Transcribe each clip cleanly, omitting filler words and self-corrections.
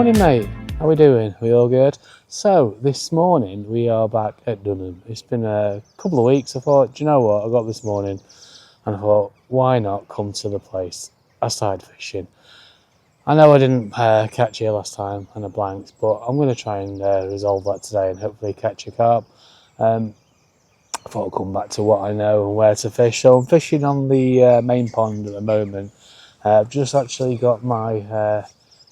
Morning mate, how we doing? We all good? So this morning we are back at Dunham. It's been a couple of weeks. I thought, do you know what, I got this morning and I thought, why not come to the place? I started fishing. I know I didn't catch you last time and I blanked, but I'm going to try and resolve that today and hopefully catch a carp. I thought I'll come back to what I know and where to fish. So I'm fishing on the main pond at the moment. I've just actually got my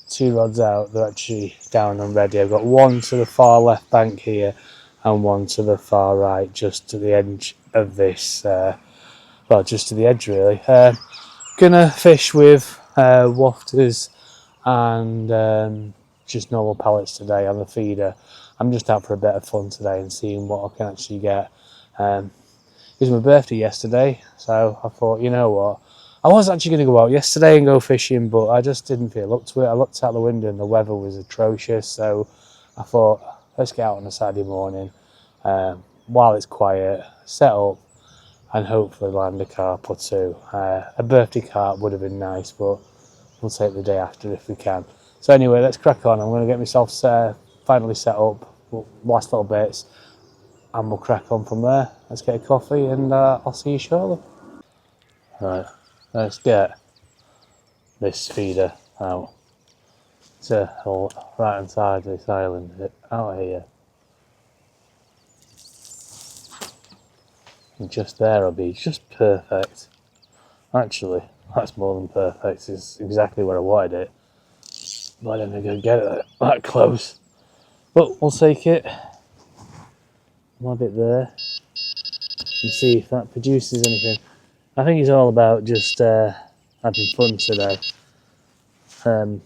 two rods out. They're actually down and ready. I've got one to the far left bank here and one to the far right, just to the edge of this, well, just to the edge really. Gonna fish with wafters and just normal pellets today on the feeder. I'm just out for a bit of fun today and seeing what I can actually get. It was my birthday yesterday, so I thought, you know what, I was actually going to go out yesterday and go fishing, but I just didn't feel up to it. I looked out the window and the weather was atrocious, so I thought, let's get out on a Saturday morning while it's quiet, set up and hopefully land a carp or two. A birthday carp would have been nice, but we'll take the day after if we can. So anyway, let's crack on. I'm going to get myself finally set up, last little bits, and we'll crack on from there. Let's get a coffee and I'll see you shortly. Right. Let's get this feeder out to the right hand side of this island out here. And just there will be just perfect. Actually, that's more than perfect. It's exactly where I wanted it. But I didn't go get it that close. But we'll take it. Have it there. And see if that produces anything. I think it's all about just having fun today. I'm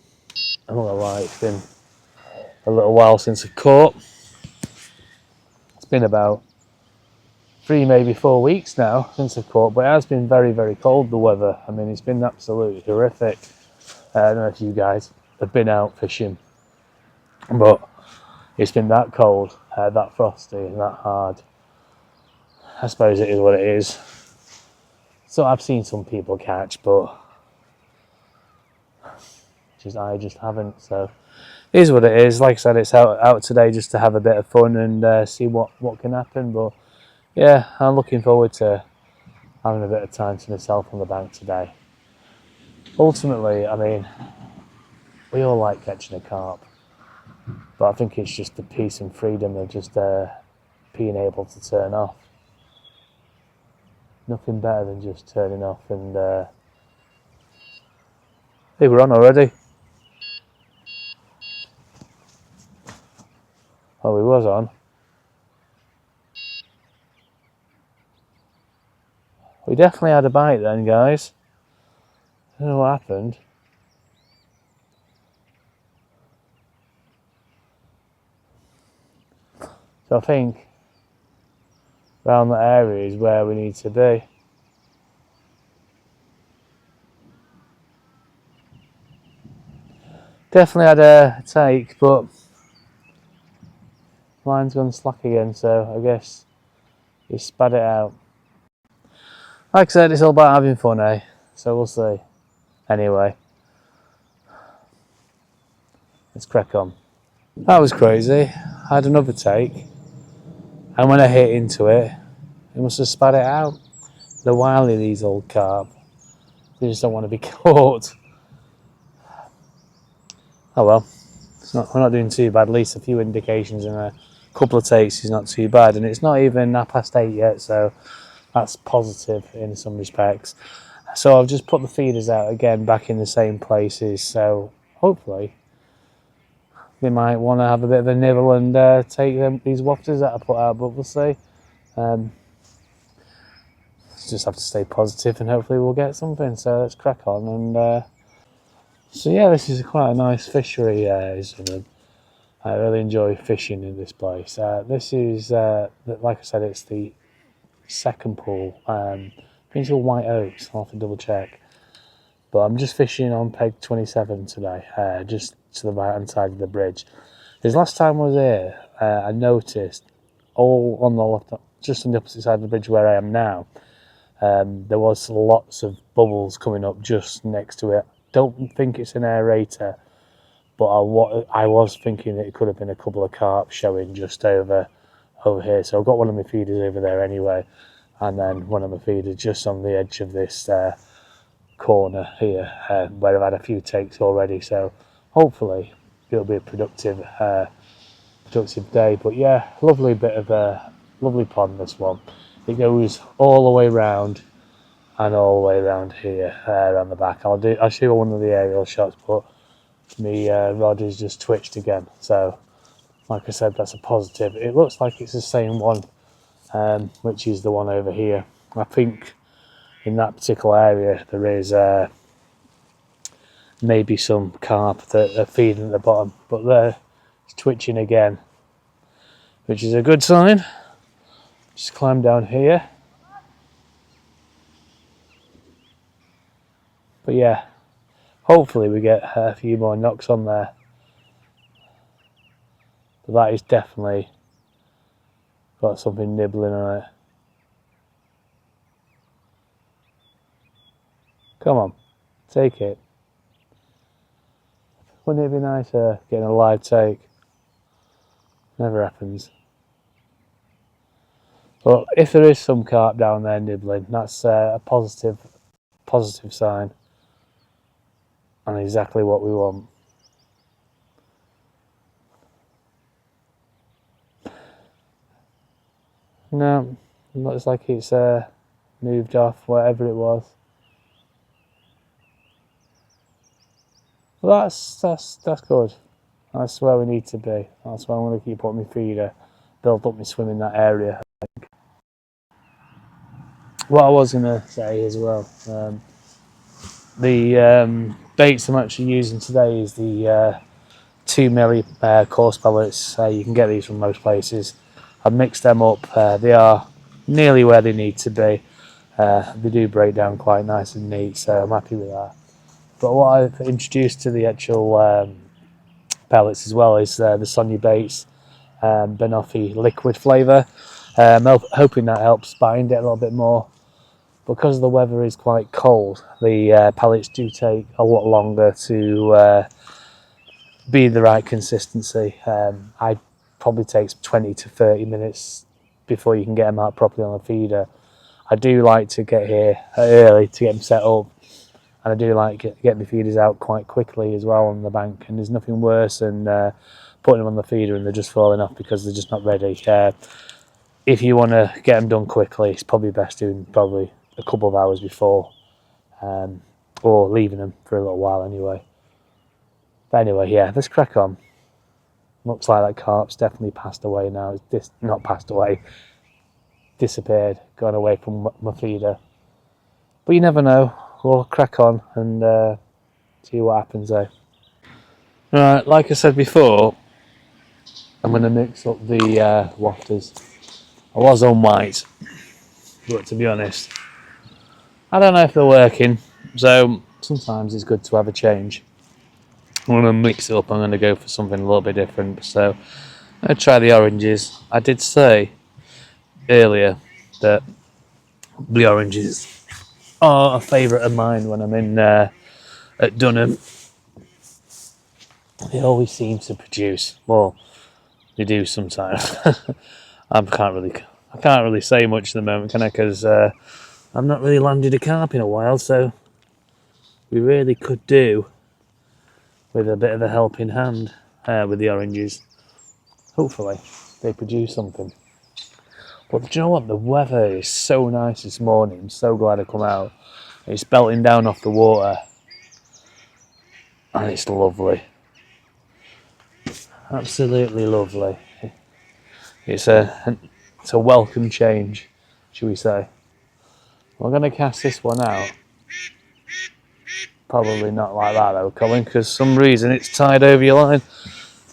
not gonna lie, it's been a little while since I've caught. It's been about 3, maybe 4 weeks now since I've caught, but it has been very, very cold, the weather. I mean, it's been absolutely horrific. I don't know if you guys have been out fishing, but it's been that cold, that frosty and that hard. I suppose it is what it is. So I've seen some people catch, but I just haven't. So it is what it is. Like I said, it's out today just to have a bit of fun and see what can happen. But yeah, I'm looking forward to having a bit of time to myself on the bank today. Ultimately, I mean, we all like catching a carp, but I think it's just the peace and freedom of just being able to turn off. Nothing better than just turning off and hey, we're on already. Oh, we was on. We definitely had a bite then, guys. I don't know what happened. So I think around that area is where we need to be. Definitely had a take, but line's gone slack again, so I guess he spat it out. Like I said, it's all about having fun, eh? So we'll see. Anyway, let's crack on. That was crazy. I had another take, and when I hit into it, it must have spat it out. They're wily, these old carp. They just don't want to be caught. Oh well, we're not doing too bad. At least a few indications and a couple of takes is not too bad, and it's not even 8:30 yet, so that's positive in some respects. So I've just put the feeders out again back in the same places, so hopefully they might want to have a bit of a nibble and take these wafters that I put out, but we'll see. Just have to stay positive and hopefully we'll get something. So let's crack on. And so yeah, this is quite a nice fishery, isn't it? I really enjoy fishing in this place. This is, like I said, it's the second pool. I think it's all white oaks. I'll have to double check. But I'm just fishing on peg 27 today, just to the right hand side of the bridge. Because last time I was here, I noticed all on the left, just on the opposite side of the bridge where I am now, there was lots of bubbles coming up just next to it. Don't think it's an aerator, but I was thinking it could have been a couple of carp showing just over here. So I've got one of my feeders over there anyway, and then one of my feeders just on the edge of this corner here, where I've had a few takes already. So hopefully it'll be a productive day. But yeah, lovely bit of a lovely pond, this one. It goes all the way round and all the way around here, around the back. I'll show you one of the aerial shots, but my rod is just twitched again. So like I said, that's a positive. It looks like it's the same one, which is the one over here. I think in that particular area there is maybe some carp that are feeding at the bottom, but they're twitching again, which is a good sign. Just climb down here. But yeah, hopefully we get a few more knocks on there. But that is definitely got something nibbling on it. Come on, take it. Wouldn't it be nicer getting a live take? Never happens. But if there is some carp down there nibbling, that's a positive sign, and exactly what we want. No, looks like it's moved off, whatever it was. Well, that's good. That's where we need to be. That's where I'm going to keep up my feeder, build up my swim in that area. I think. What I was going to say as well, the baits I'm actually using today is the 2 milli course pellets. You can get these from most places. I've mixed them up. They are nearly where they need to be. They do break down quite nice and neat, so I'm happy with that. But what I've introduced to the actual pellets as well is the Sonia Bates Banoffee liquid flavour. I'm hoping that helps bind it a little bit more. Because the weather is quite cold, the pellets do take a lot longer to be the right consistency. I probably takes 20 to 30 minutes before you can get them out properly on the feeder. I do like to get here early to get them set up, and I do like to get my feeders out quite quickly as well on the bank, and there's nothing worse than putting them on the feeder and they're just falling off because they're just not ready. If you want to get them done quickly, it's probably best doing probably a couple of hours before, or leaving them for a little while anyway. But anyway, yeah, let's crack on. Looks like that carp's definitely passed away now. It's not passed away, disappeared, gone away from my feeder. But you never know. We'll crack on and see what happens there. Right, like I said before, I'm going to mix up the wafters. I was on white, but to be honest, I don't know if they're working, so sometimes it's good to have a change. I'm going to mix it up. I'm going to go for something a little bit different. So I'm going to try the oranges. I did say earlier that the oranges are a favourite of mine when I'm in at Dunham. They always seem to produce. Well, they do sometimes. I can't really say much at the moment, can I? Because I've not really landed a carp in a while, so we really could do with a bit of a helping hand with the oranges. Hopefully they produce something. But do you know what? The weather is so nice this morning. I'm so glad I come out. It's belting down off the water and it's lovely. Absolutely lovely. It's a welcome change, shall we say. We're going to cast this one out. Probably not like that though, Colin, because for some reason it's tied over your line.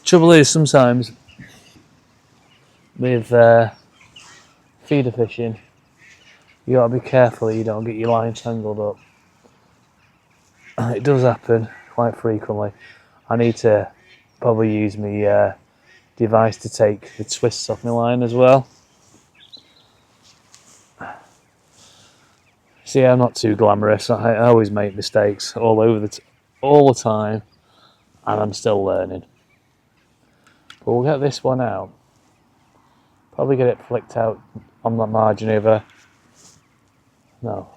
Trouble is, sometimes with feeder fishing, you got to be careful you don't get your line tangled up. And it does happen quite frequently. I need to probably use my device to take the twists off my line as well. See, I'm not too glamorous. I always make mistakes all the time, and I'm still learning. But we'll get this one out. Probably get it flicked out on that margin over. No.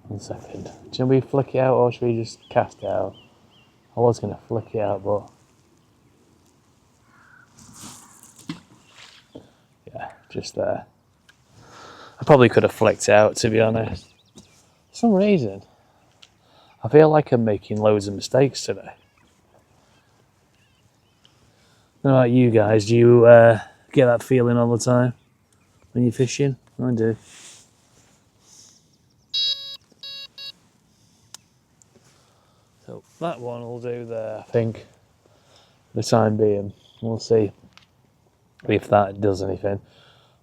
1 second. Should we flick it out or should we just cast it out? I was going to flick it out, but yeah, just there. I probably could have flicked it out, to be honest. For some reason, I feel like I'm making loads of mistakes today. I don't know about you guys, do you get that feeling all the time when you're fishing? I do. So that one will do there, I think, for the time being. We'll see if that does anything.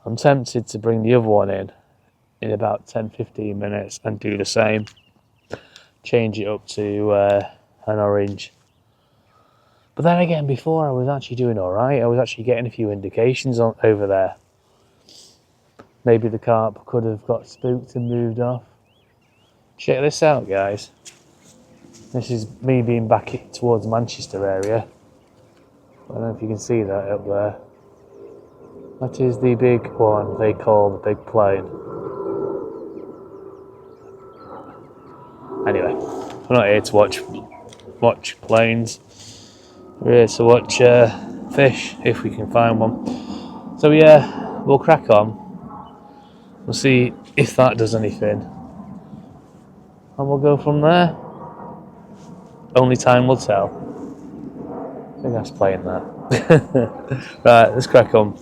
I'm tempted to bring the other one in about 10-15 minutes and do the same. Change it up to an orange. But then again, before I was actually doing alright. I was actually getting a few indications over there. Maybe the carp could have got spooked and moved off. Check this out, guys. This is me being back towards Manchester area. I don't know if you can see that up there. That is the big one they call the big plane. Anyway, we're not here to watch planes. We're here to watch fish, if we can find one. So yeah, we'll crack on. We'll see if that does anything. And we'll go from there. Only time will tell. I think that's playing that. Right, let's crack on.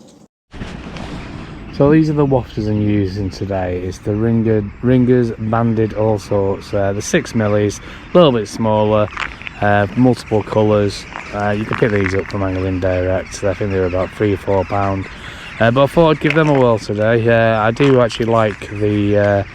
So these are the wafters I'm using today. It's the Ringers Banded All Sorts. The 6 millis, a little bit smaller, multiple colours. You can pick these up from Angling Direct. I think they're about £3 or £4. But I thought I'd give them a whirl today. I do actually like the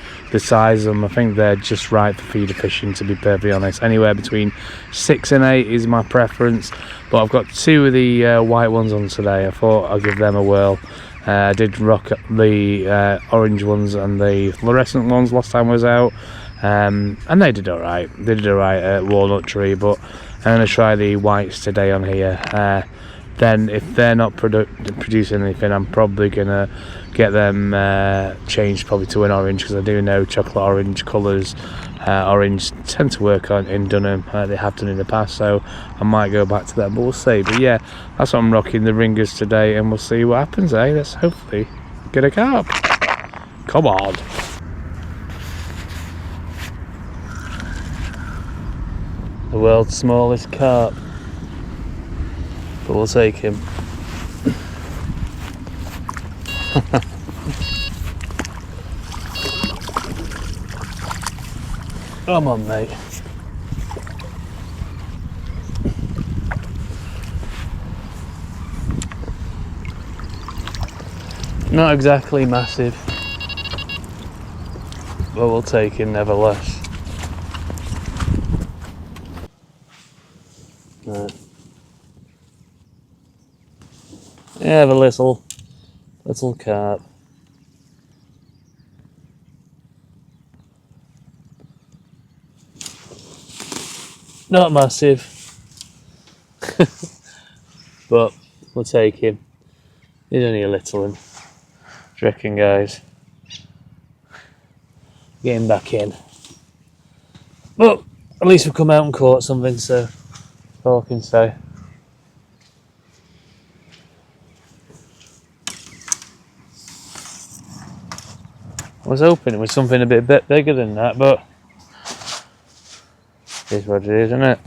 size of them. I think they're just right for feeder fishing, to be perfectly honest. Anywhere between 6 and 8 is my preference. But I've got 2 of the white ones on today. I thought I'd give them a whirl. I did rock the orange ones and the fluorescent ones last time I was out, and they did alright. They did alright at Walnut Tree, but I'm going to try the whites today on here. Then if they're not producing anything, I'm probably going to get them changed probably to an orange, because I do know chocolate orange colours, orange tend to work on in Dunham. They have done in the past, so I might go back to that, but we'll see. But yeah, that's what I'm rocking, the Ringers today, and we'll see what happens, eh? Let's hopefully get a carp. Come on. The world's smallest carp. But we'll take him. Come on, mate. Not exactly massive, but we'll take him nevertheless. Right. Yeah, the little carp. Not massive, but we'll take him. He's only a little one. What do you reckon, guys? Get him back in. But at least we've come out and caught something, so all I can say. I was hoping it was something a bit bigger than that, but it is what it is, isn't it?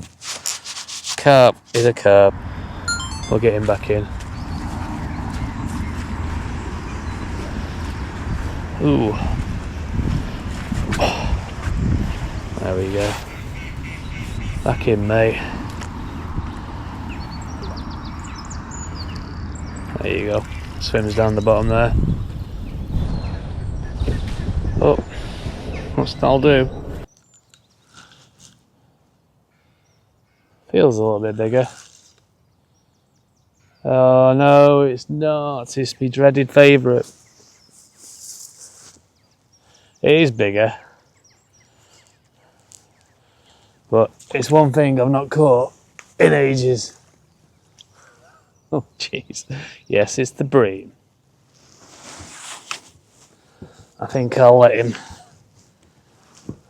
Carp is a carp. We'll get him back in. Ooh. There we go. Back in, mate. There you go. Swims down the bottom there. Oh, what's that'll do? Feels a little bit bigger. Oh no, it's not. It's my dreaded favourite. It is bigger. But it's one thing I've not caught in ages. Oh jeez. Yes, it's the bream. I think I'll let him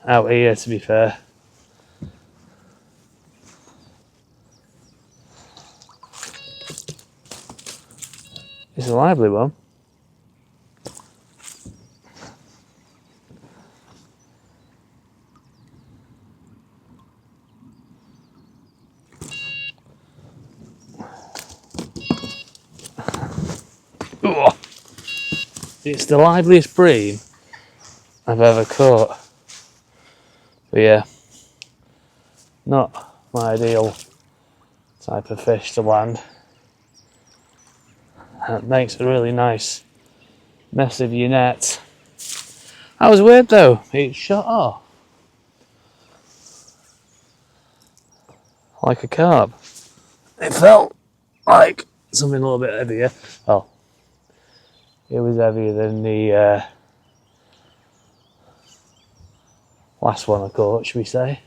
out here, to be fair. It's a lively one. Ooh. It's the liveliest bream I've ever caught. But yeah, not my ideal type of fish to land. It makes a really nice mess of your net. That was weird though, it shot off like a carp. It felt like something a little bit heavier. Oh, it was heavier than the last one I caught, should we say.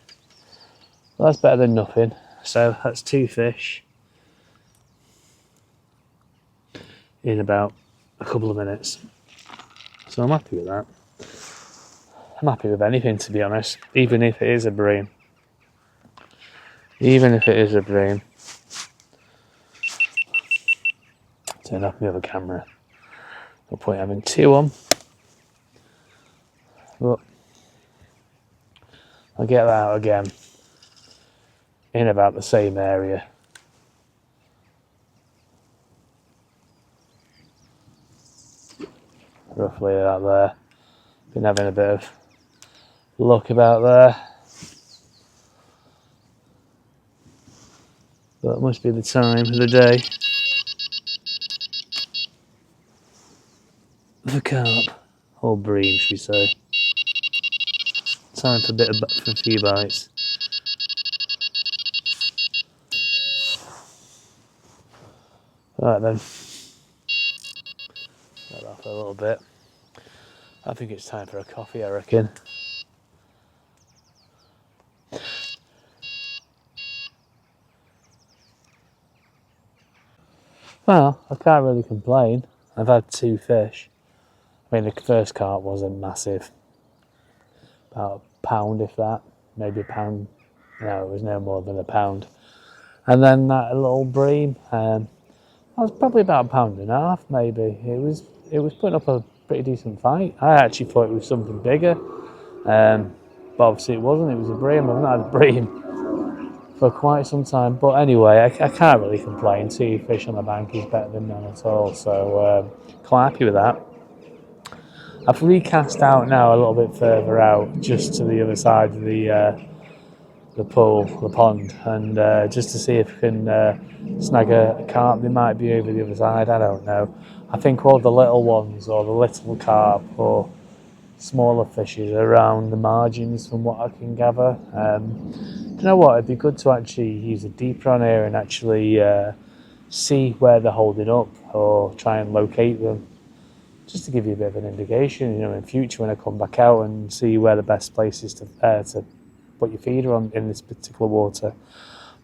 Well, that's better than nothing. So that's 2 fish in about a couple of minutes. So I'm happy with that. I'm happy with anything, to be honest, even if it is a bream. Even if it is a bream. Turn off my other camera. No point having 2 on. But I'll get that out again in about the same area. Roughly about there. Been having a bit of luck about there. But it must be the time of the day for carp, or bream, should we say. Time for a few bites. Right then, let off a little bit. I think it's time for a coffee, I reckon. Well, I can't really complain. I've had 2 fish. I mean, the first carp wasn't massive. About a pound, if that. Maybe a pound. No, it was no more than a pound. And then that little bream, that was probably about a pound and a half, maybe. It was putting up a pretty decent fight. I actually thought it was something bigger. But obviously it wasn't. It was a bream. I've not had a bream for quite some time. But anyway, I can't really complain. 2 fish on the bank is better than none at all. So quite happy with that. I've recast out now a little bit further out, just to the other side of the pool, the pond, and just to see if I can snag a carp. They might be over the other side, I don't know. I think all the little ones, or the little carp, or smaller fishes are around the margins from what I can gather. Do you know what, it'd be good to actually use a deeper on here and actually see where they're holding up, or try and locate them, just to give you a bit of an indication, in future when I come back out, and see where the best place is to put your feeder on in this particular water.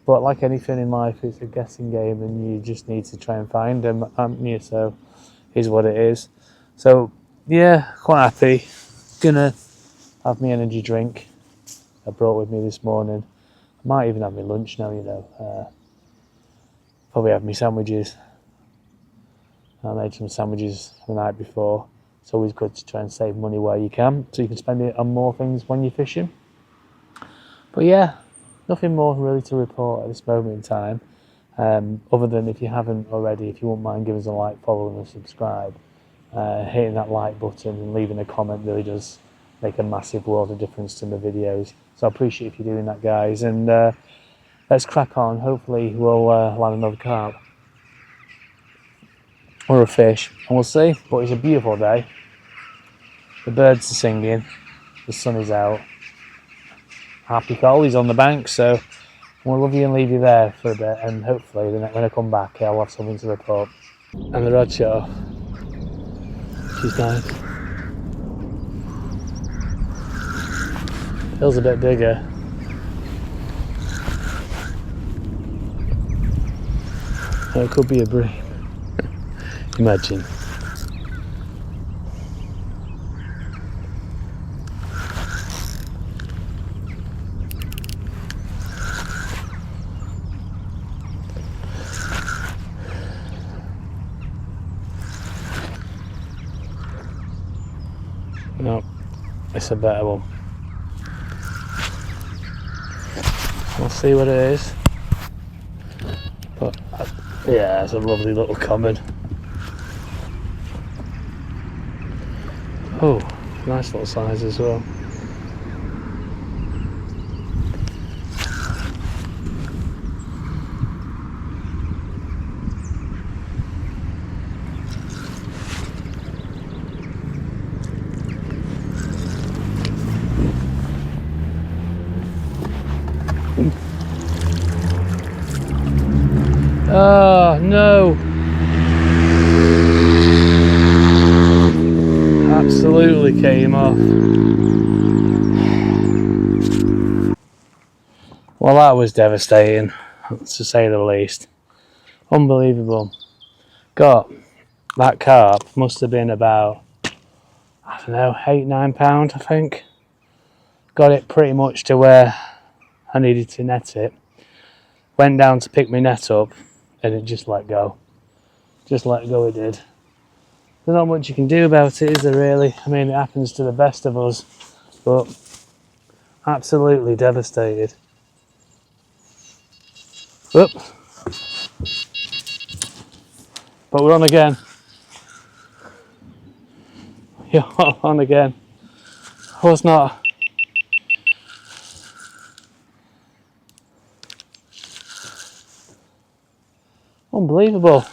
But like anything in life, it's a guessing game, and you just need to try and find them, haven't you? So is what it is. So yeah, quite happy. Gonna have my energy drink I brought with me this morning. I might even have my lunch now, probably have my sandwiches. I made some sandwiches the night before. It's always good to try and save money where you can, so you can spend it on more things when you're fishing. But yeah, nothing more really to report at this moment in time, other than, if you haven't already, if you wouldn't mind giving us a like, follow and subscribe. Hitting that like button and leaving a comment really does make a massive world of difference to my videos. So I appreciate if you're doing that, guys, and let's crack on. Hopefully we'll land another carp or a fish, and we'll see. But it's a beautiful day. The birds are singing, the sun is out. Happy Cole on the bank, so we'll love you and leave you there for a bit, and hopefully when I come back I'll have something to report. And the rod shot off. She's nice. Feels a bit bigger. Or it could be a bream. Imagine. No, it's a better one. We'll see what it is. But yeah, it's a lovely little common. Oh, nice little size as well. Oh no! Absolutely came off. Well, that was devastating, to say the least. Unbelievable. Got that carp, must have been about, I don't know, £8-9, I think. Got it pretty much to where I needed to net it. Went down to pick my net up and it just let go. Just let go, it did. There's not much you can do about it, is there really? I mean, it happens to the best of us, but absolutely devastated. Whoop. But we're on again. Yeah, on again. I was not. Unbelievable.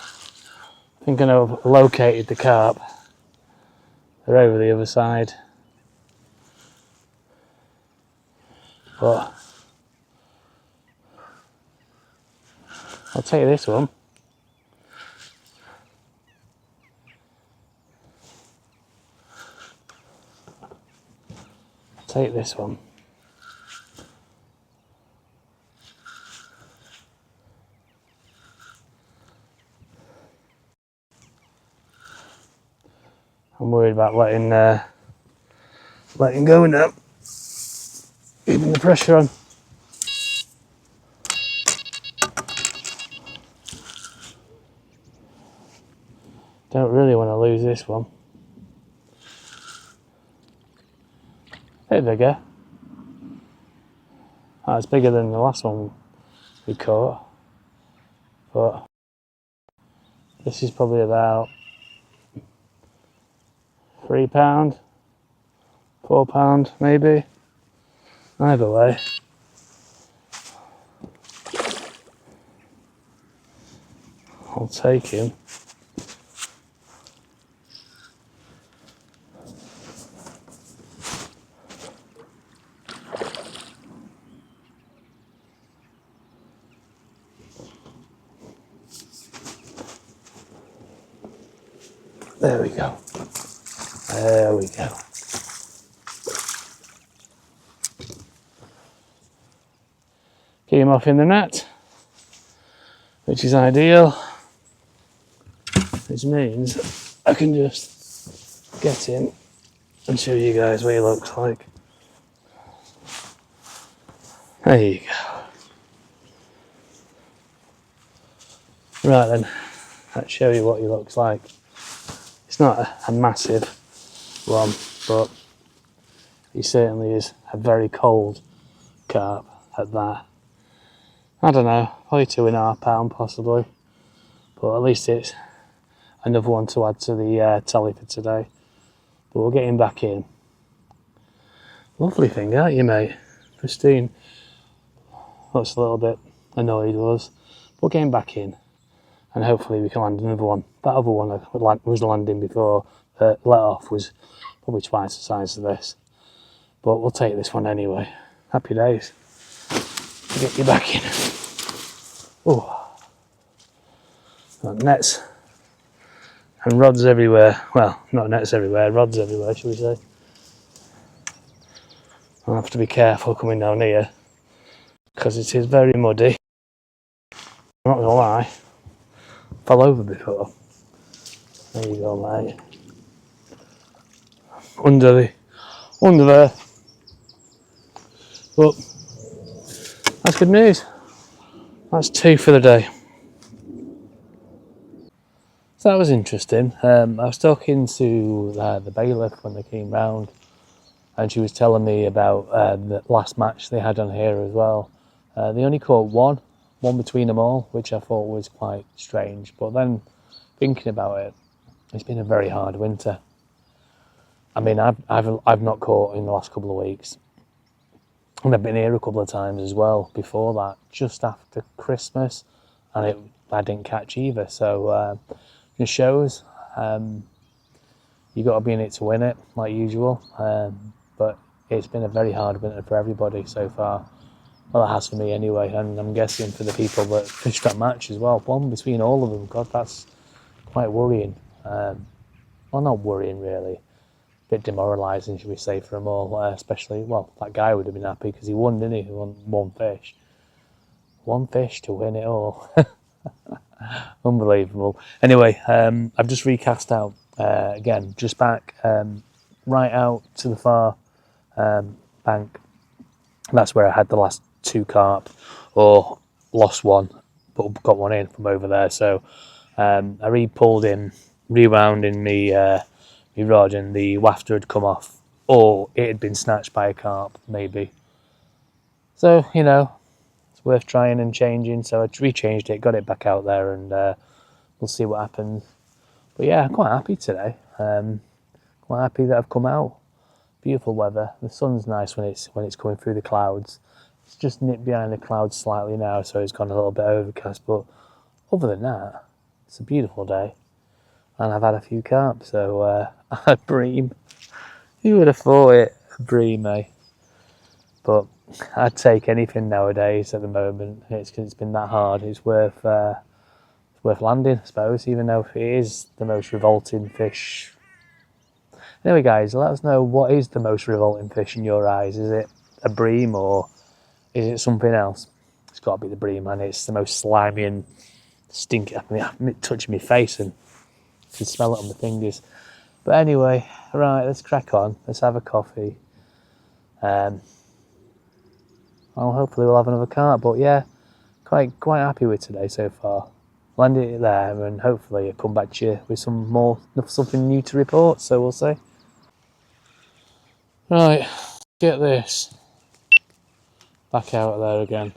I think I know I've located the carp. They're over the other side. But I'll take this one. Take this one. I'm worried about letting go now. Keeping the pressure on. Don't really want to lose this one. Bit bigger. That's bigger than the last one we caught. But this is probably about £3, £4 maybe. Either way. I'll take him. There we go. There we go. Get him off in the net, which is ideal. Which means I can just get him and show you guys what he looks like. There you go. Right then, let's show you what he looks like. It's not a massive one, but he certainly is a very cold carp at that. I don't know, probably £2.5 possibly, but at least it's another one to add to the tally for today. But we'll get him back in. Lovely thing, aren't you, mate? Pristine. Looks a little bit annoyed was. We'll get him back in, and hopefully we can land another one. That other one I was landing before let off was probably twice the size of this. But we'll take this one anyway. Happy days. Get you back in. Oh, got nets and rods everywhere. Well, not nets everywhere, rods everywhere, shall we say. I'll have to be careful coming down here because it is very muddy. I'm not gonna lie. fell over before. There you go, mate. Under there. But that's good news. That's 2 for the day. So that was interesting. I was talking to the bailiff when they came round, and she was telling me about the last match they had on here as well. They only caught one between them all, which I thought was quite strange. But then thinking about it, it's been a very hard winter. I mean, I've not caught in the last couple of weeks, and I've been here a couple of times as well before that, just after Christmas, and I didn't catch either. So it shows you got to be in it to win it, like usual. But it's been a very hard winter for everybody so far. Well, it has for me anyway, and I'm guessing for the people that fished that match as well. One between all of them, God, that's quite worrying. Well, not worrying really, a bit demoralising, should we say, for them all. Especially, well, that guy would have been happy because he won, didn't he? He won one fish. One fish to win it all. Unbelievable. Anyway, I've just recast out again, just back right out to the far bank. That's where I had the last 2 carp, or lost one, but got one in from over there. So I re-pulled in, rewound in me rod, and the wafter had come off, or it had been snatched by a carp, maybe. So, you know, it's worth trying and changing. So I rechanged it, got it back out there, and we'll see what happens. But yeah, I'm quite happy today. Quite happy that I've come out. Beautiful weather. The sun's nice when it's coming through the clouds. It's just nipped behind the clouds slightly now, so it's gone a little bit overcast. But other than that, it's a beautiful day. And I've had a few carp, so a bream. Who would have thought it? A bream, eh? But I'd take anything nowadays at the moment. It's been that hard. It's worth landing, I suppose, even though it is the most revolting fish. Anyway, guys, let us know, what is the most revolting fish in your eyes? Is it a bream, or is it something else? It's got to be the bream, man. It's the most slimy and stinky. I mean, I'm touching my face and you can smell it on my fingers. But anyway, right, let's crack on. Let's have a coffee. Well, hopefully we'll have another carp. But yeah, quite happy with today so far. Landed it there, and hopefully I'll come back to you with something new to report. So we'll see. Right, get this. Back out of there again.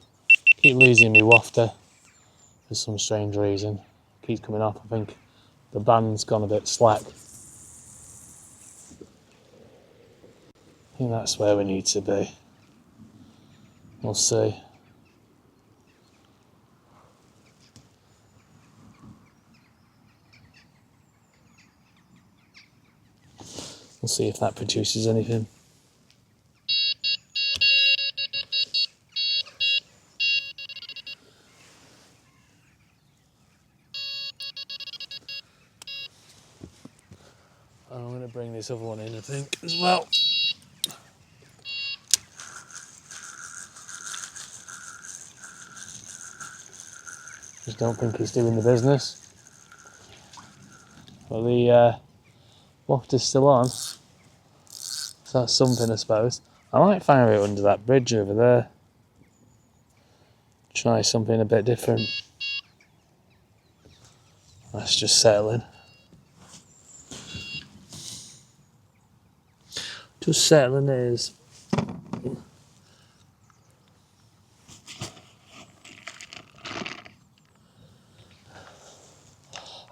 Keep losing me wafter for some strange reason. Keeps coming off. I think the band's gone a bit slack. I think that's where we need to be. We'll see. We'll see if that produces anything. I'm going to bring this other one in, I think, as well. Just don't think he's doing the business. Well, the wafter's still on, so that's something, I suppose. I might fire it under that bridge over there. Try something a bit different. That's just settling. Just settling is.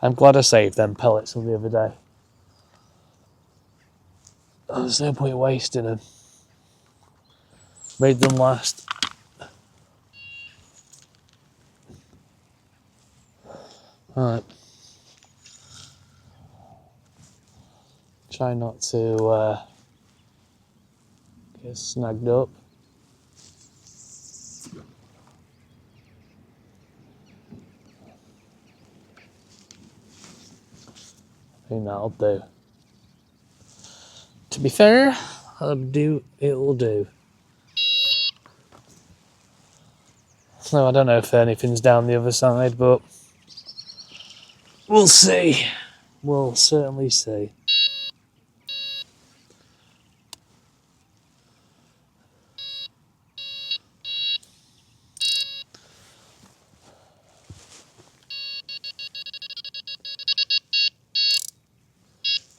I'm glad I saved them pellets from the other day. There's no point wasting them. Made them last. Alright. Try not to get snagged up. I think that'll do. To be fair, it'll do. No, I don't know if anything's down the other side, but We'll see. We'll certainly see.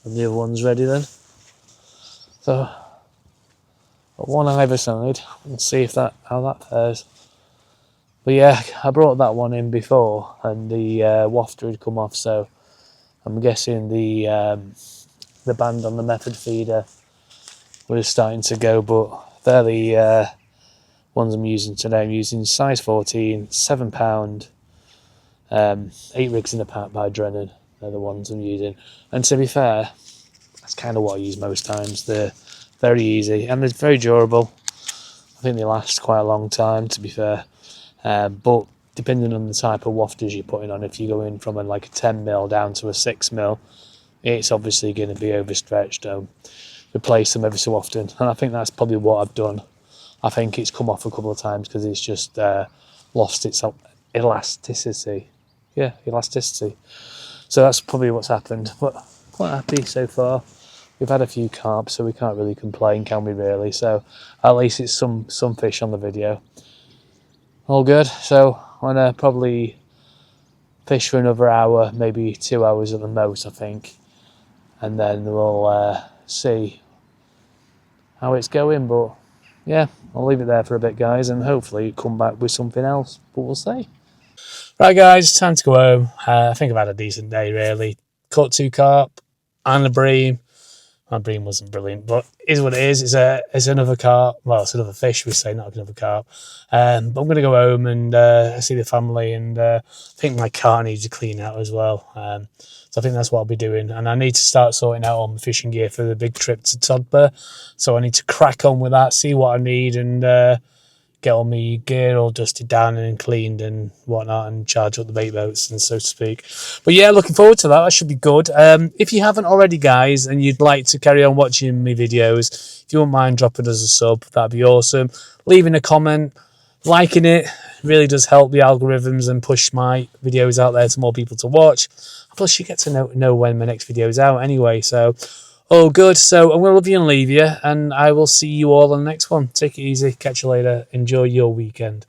And the other one's ready then. So, one either side. We'll see if how that fares. But yeah, I brought that one in before, and the wafter had come off. So I'm guessing the band on the method feeder was starting to go. But they're the ones I'm using today. I'm using size 14, £7, 8 rigs in a pack by Drennan. They're the ones I'm using. And to be fair, that's kind of what I use most times. They're very easy and they're very durable. I think they last quite a long time, to be fair. But depending on the type of wafters you're putting on, if you go in from like a 10mm down to a 6mm, it's obviously going to be overstretched. Replace them every so often, and I think that's probably what I've done. I think it's come off a couple of times because it's just lost its elasticity. Yeah, elasticity. So that's probably what's happened. But quite happy so far. We've had a few carp, so we can't really complain, can we really? So at least it's some fish on the video. All good. So I'm gonna probably fish for another hour, maybe 2 hours at the most, I think, and then we'll see how it's going. But yeah, I'll leave it there for a bit, guys, and hopefully come back with something else. But we'll see. Right, guys, time to go home. I think I've had a decent day, really. Caught 2 carp and a bream. My bream wasn't brilliant, but it is what it is. It's another carp. Well, it's another fish, we say, not another carp. But I'm going to go home and see the family, and I think my car needs to clean out as well. So I think that's what I'll be doing. And I need to start sorting out all my fishing gear for the big trip to Todber. So I need to crack on with that, see what I need, and get all my gear all dusted down and cleaned and whatnot, and charge up the bait boats, and so to speak. But yeah, looking forward to that. That should be good. If you haven't already, guys, and you'd like to carry on watching my videos, if you wouldn't mind dropping us a sub, that'd be awesome. Leaving a comment, liking it really does help the algorithms and push my videos out there to more people to watch. Plus, you get to know when my next video is out anyway. So all good. So I'm going to love you and leave you, and I will see you all on the next one. Take it easy. Catch you later. Enjoy your weekend.